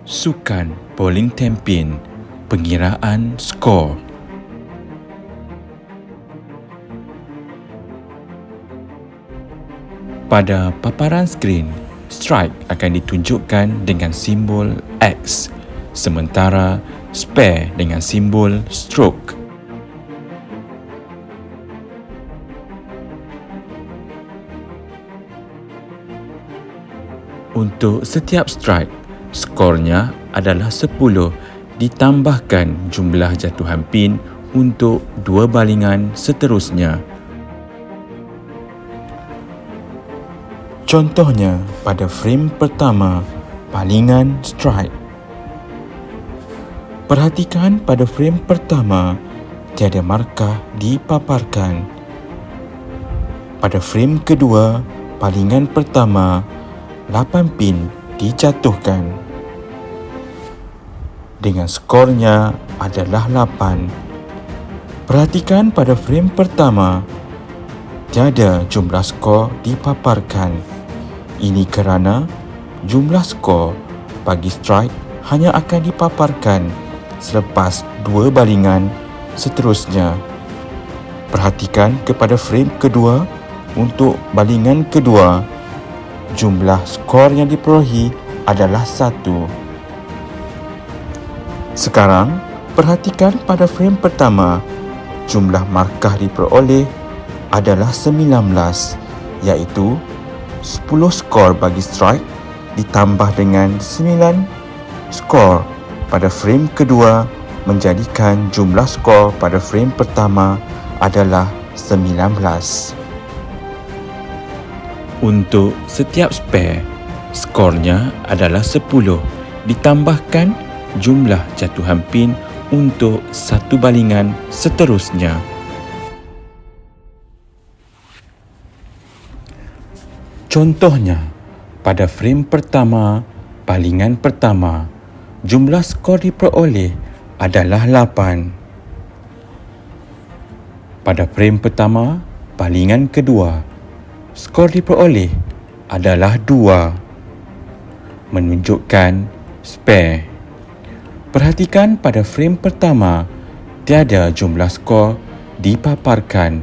Sukan bowling tempin, pengiraan skor. Pada paparan skrin, strike akan ditunjukkan dengan simbol X, sementara spare dengan simbol stroke. Untuk setiap strike, skornya adalah 10 ditambahkan jumlah jatuhan pin untuk 2 balingan seterusnya. Contohnya pada frame pertama, balingan strike. Perhatikan pada frame pertama, tiada markah dipaparkan. Pada frame kedua, balingan pertama, 8 pin dijatuhkan. Dengan skornya adalah 8. Perhatikan pada frame pertama, tiada jumlah skor dipaparkan. Ini kerana jumlah skor bagi strike hanya akan dipaparkan selepas 2 balingan seterusnya. Perhatikan kepada frame kedua. Untuk balingan kedua, jumlah skor yang diperolehi adalah 1. Sekarang, perhatikan pada frame pertama, jumlah markah diperoleh adalah 19, iaitu 10 skor bagi strike ditambah dengan 9 skor pada frame kedua, menjadikan jumlah skor pada frame pertama adalah 19. Untuk setiap spare, skornya adalah 10 ditambahkan jumlah jatuhan pin untuk 1 balingan seterusnya. Contohnya, pada frame pertama, balingan pertama, jumlah skor diperoleh adalah 8. Pada frame pertama, balingan kedua, skor diperoleh adalah 2, menunjukkan spare. Perhatikan pada frame pertama, tiada jumlah skor dipaparkan.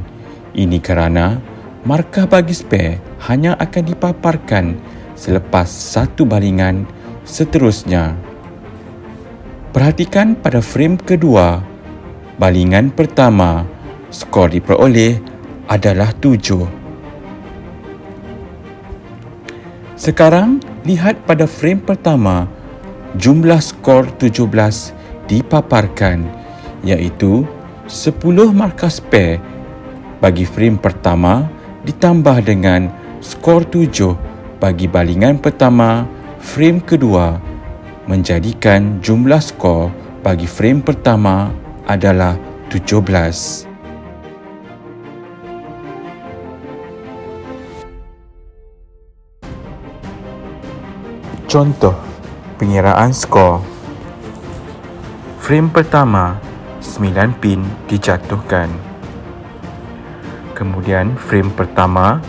Ini kerana markah bagi spare hanya akan dipaparkan selepas 1 balingan seterusnya. Perhatikan pada frame kedua, balingan pertama, skor diperoleh adalah 7. Sekarang, lihat pada frame pertama, jumlah skor 17 dipaparkan, iaitu 10 markah spare bagi frame pertama ditambah dengan skor 7 bagi balingan pertama frame kedua, menjadikan jumlah skor bagi frame pertama adalah 17. Contoh pengiraan skor. Frame pertama, 9 pin dijatuhkan. Kemudian frame pertama,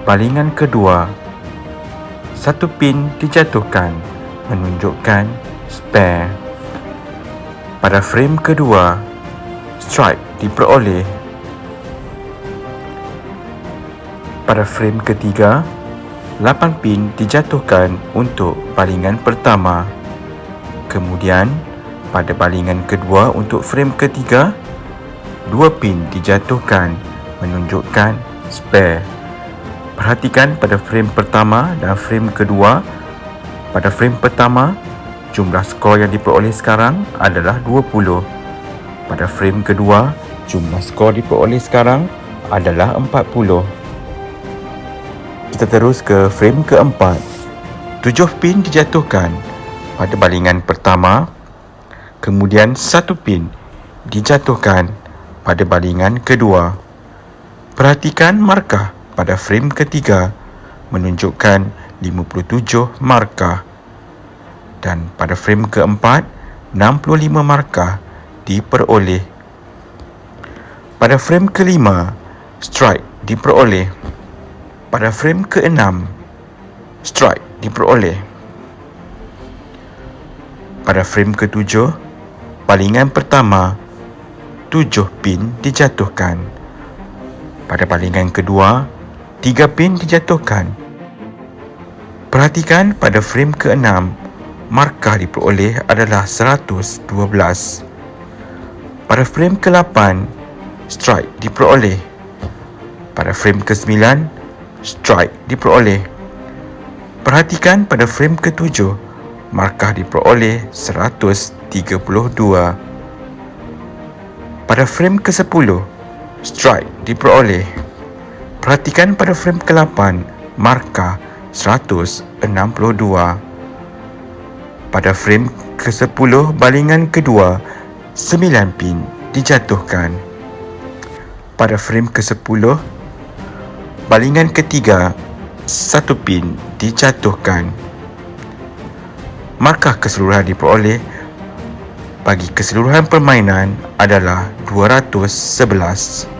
balingan kedua, 1 pin dijatuhkan, menunjukkan spare. Pada frame kedua, strike diperoleh. Pada frame ketiga, 8 pin dijatuhkan untuk balingan pertama. Kemudian, pada balingan kedua untuk frame ketiga, 2 pin dijatuhkan, menunjukkan spare. Perhatikan pada frame pertama dan frame kedua. Pada frame pertama, jumlah skor yang diperoleh sekarang adalah 20. Pada frame kedua, jumlah skor diperoleh sekarang adalah 40. Kita terus ke frame keempat. 7 pin dijatuhkan pada balingan pertama, kemudian 1 pin dijatuhkan pada balingan kedua. Perhatikan markah pada frame ketiga menunjukkan 57 markah, dan pada frame keempat 65 markah diperoleh. Pada frame kelima, strike diperoleh. Pada frame keenam, strike diperoleh. Pada frame ke-7, balingan pertama, 7 pin dijatuhkan. Pada balingan kedua, 3 pin dijatuhkan. Perhatikan pada frame ke-6, markah diperoleh adalah 112. Pada frame ke-8, strike diperoleh. Pada frame ke-9, strike diperoleh. Perhatikan pada frame ke-7, markah diperoleh 132. Pada frame ke-10, strike diperoleh. Perhatikan pada frame ke-8, markah 162. Pada frame ke-10 balingan kedua, 9 pin dijatuhkan. Pada frame ke-10 balingan ketiga, 1 pin dijatuhkan. Markah keseluruhan diperoleh bagi keseluruhan permainan adalah 211.